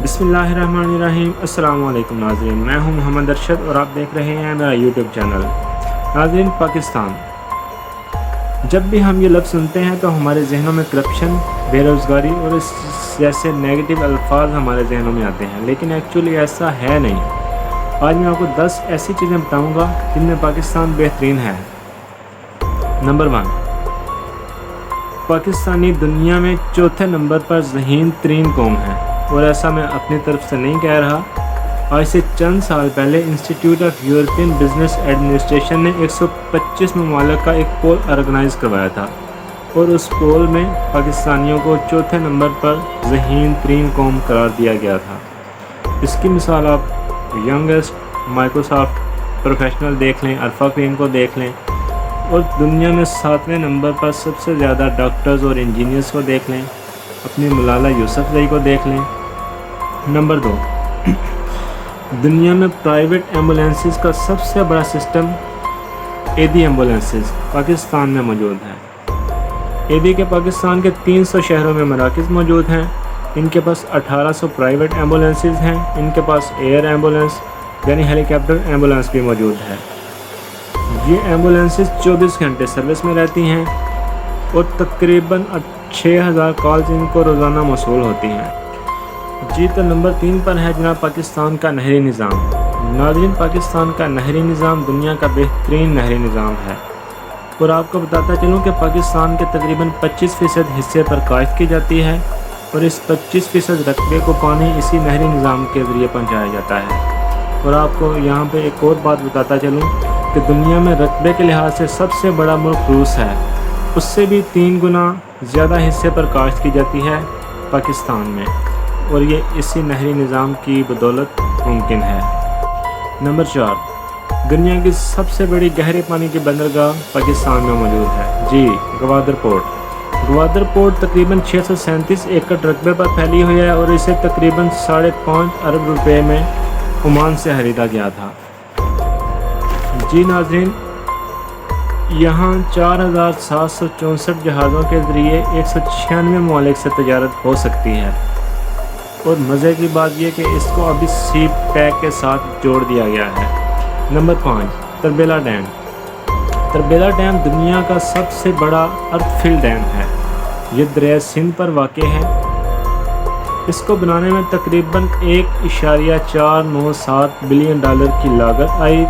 बिस्मिल्लाहिर्रहमानिर्रहीम। अस्सलाम वालेकुम नाज़रीन, मैं हूं मोहम्मद अरशद और आप देख रहे हैं मेरा यूट्यूब चैनल। नाज़रीन, पाकिस्तान, जब भी हम ये लफ्ज़ सुनते हैं तो हमारे जहनों में करप्शन, बेरोज़गारी और इस जैसे नेगेटिव अल्फाज हमारे जहनों में आते हैं, लेकिन एक्चुअली ऐसा है नहीं। आज मैं आपको 10 ऐसी चीज़ें बताऊँगा जिनमें पाकिस्तान बेहतरीन है। नंबर 1, पाकिस्तानी दुनिया में चौथे नंबर पर ज़हीन तरीन कौम है, और ऐसा मैं अपनी तरफ से नहीं कह रहा। आज से चंद साल पहले institute of European business administration ने 125 ममालिक का एक पोल ऑर्गेनाइज करवाया था, और उस पोल में पाकिस्तानियों को चौथे नंबर पर ज़हीन तरीन कौम करार दिया गया था। इसकी मिसाल आप यंगेस्ट माइक्रोसॉफ्ट प्रोफेशनल देख लें, अरफा क्रीम को देख लें, और दुनिया में 7वें नंबर पर सबसे ज़्यादा डॉक्टर्स और इंजीनियर्स को देख लें, अपनी मलाला यूसुफजई को देख लें। नंबर 2, दुनिया में प्राइवेट एम्बुलेंसेस का सबसे बड़ा सिस्टम एडी एम्बुलेंसेस पाकिस्तान में मौजूद है। एडी के पाकिस्तान के 300 शहरों में मराकज़ मौजूद हैं। इनके पास 1800 प्राइवेट एम्बुलेंसेस हैं। इनके पास एयर एम्बुलेंस यानी हेलीकॉप्टर एम्बुलेंस भी मौजूद है। ये एम्बुलेंसेस 24 घंटे सर्विस में रहती हैं, और तकरीबन 6000 कॉल्स इनको रोज़ाना मौसूल होती हैं। जी, तो नंबर 3 पर है जनाब पाकिस्तान का नहरी निज़ाम। नाज़रीन, पाकिस्तान का नहरी निज़ाम दुनिया का बेहतरीन नहरी निज़ाम है, और आपको बताता चलूँ कि पाकिस्तान के तकरीबन 25% हिस्से पर काश्त की जाती है, और इस 25% रकबे को पानी इसी नहरी निज़ाम के ज़रिए पहुँचाया जाता है। और आपको यहाँ पे एक और बात बताता चलूँ कि दुनिया में रकबे के लिहाज से सबसे बड़ा मुल्क रूस है, उससे भी 3 गुना ज़्यादा हिस्से पर काश्त की जाती है पाकिस्तान में, और ये इसी नहरी निज़ाम की बदौलत मुमकिन है। नंबर 4, दुनिया की सबसे बड़ी गहरे पानी की बंदरगाह पाकिस्तान में मौजूद है। जी, गवादर पोर्ट। गवादर पोर्ट तकरीबन 637 एकड़ रकबे पर फैली हुई है, और इसे तकरीबन 5.5 अरब रुपए में ओमान से खरीदा गया था। जी नाज़रीन, यहाँ 4764 जहाज़ों के ज़रिए 196 ममालिक से तजारत हो सकती है, और मज़े की बात यह कि इसको अभी सी पैक के साथ जोड़ दिया गया है। Number 5, Tarbela dam. Tarbela dam दुनिया का सबसे बड़ा अर्थफिल डैम है। ये दरिया सिंध पर वाक़ है। इसको बनाने में तकरीबन $1.497 बिलियन की लागत आई।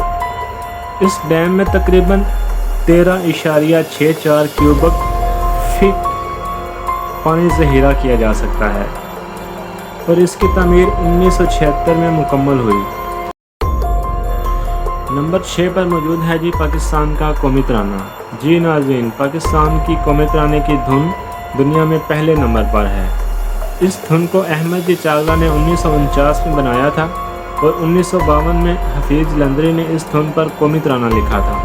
इस डैम में तकरीबन 13.64 क्यूबिक फीट पानी ज़ख़ीरा किया जा सकता है, और इसकी तामीर 1976 में मुकम्मल हुई। नंबर 6 पर मौजूद है जी पाकिस्तान का कौमी तराना। जी नाज़रीन, पाकिस्तान की कौमी तराने की धुन दुनिया में पहले नंबर पर है। इस धुन को अहमद जी चावला ने 1949 में बनाया था, और 1952 में हफीज़ लंदरी ने इस धुन पर कौमी तराना लिखा था।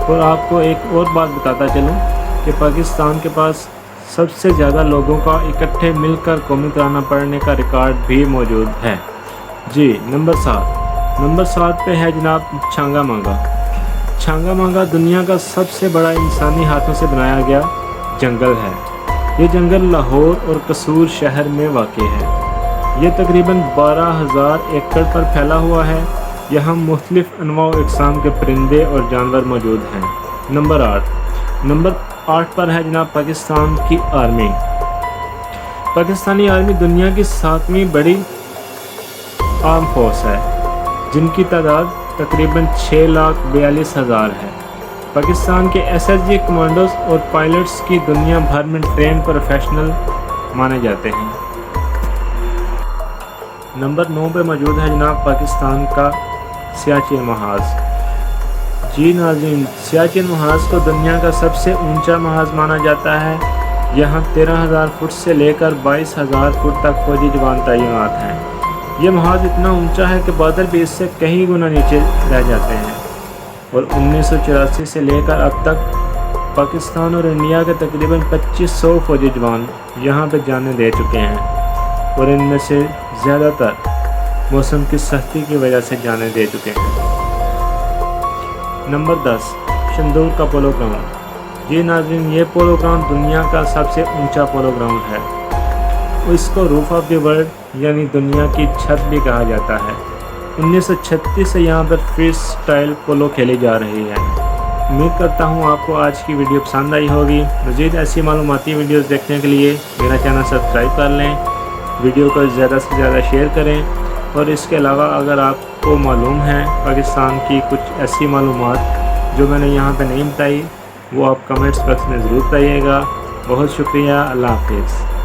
और आपको एक और बात बताता चलूँ कि पाकिस्तान के पास सबसे ज़्यादा लोगों का इकट्ठे मिलकर कौमी तराना पढ़ने का रिकॉर्ड भी मौजूद है। जी, नंबर 7 पे है जनाब छांगा मांगा। छांगा मांगा दुनिया का सबसे बड़ा इंसानी हाथों से बनाया गया जंगल है। ये जंगल लाहौर और कसूर शहर में वाक़ है। ये तकरीबन 12,000 एकड़ पर फैला हुआ है। यहाँ मुख्तलिफ़ अनवा व अक़साम के परिंदे और जानवर मौजूद हैं। नंबर 8 पर है जनाब पाकिस्तान की आर्मी। पाकिस्तानी आर्मी दुनिया की 7वीं बड़ी आर्म फोर्स है, जिनकी तादाद तकरीबन 6,42,000 है। पाकिस्तान के SSG कमांडोज और पायलट्स की दुनिया भर में ट्रेन प्रोफेशनल माने जाते हैं। नंबर 9 पे मौजूद है जनाब पाकिस्तान का सियाचिन महाज़। जी नाज़रीन, सियाचिन महाज़ को दुनिया का सबसे ऊंचा महाज़ माना जाता है। यहाँ 13,000 फुट से लेकर 22,000 फुट तक फौजी जवान तैनात हैं। ये महाज़ इतना ऊंचा है कि बादल भी इससे कई गुना नीचे रह जाते हैं, और 1984 से लेकर अब तक पाकिस्तान और इंडिया के तकरीबन 2500 फौजी जवान यहाँ पर जाने दे चुके हैं, और इनमें से ज़्यादातर मौसम की सख्ती की वजह से जाने दे चुके हैं। नंबर 10, शंदूर का पोलो ग्राउंड। जी नाज़रीन, ये पोलो ग्राउंड दुनिया का सबसे ऊंचा पोलो ग्राउंड है। اس کو روف آف دی ورلڈ یعنی دنیا کی چھت بھی کہا جاتا ہے۔ 1936 سے یہاں پر فری سٹائل پولو کھیلی جا رہی ہے۔ امید کرتا ہوں آپ کو آج کی ویڈیو پسند آئی ہوگی۔ مزید ایسی معلوماتی ویڈیوز دیکھنے کے لیے میرا چینل سبسکرائب کر لیں، ویڈیو کو زیادہ سے زیادہ شیئر کریں، اور اس کے علاوہ اگر آپ کو معلوم ہے پاکستان کی کچھ ایسی معلومات جو میں نے یہاں پہ نہیں بتائی، وہ آپ کمنٹس باکس میں ضرور بتائیے گا۔ بہت شکریہ، اللہ حافظ۔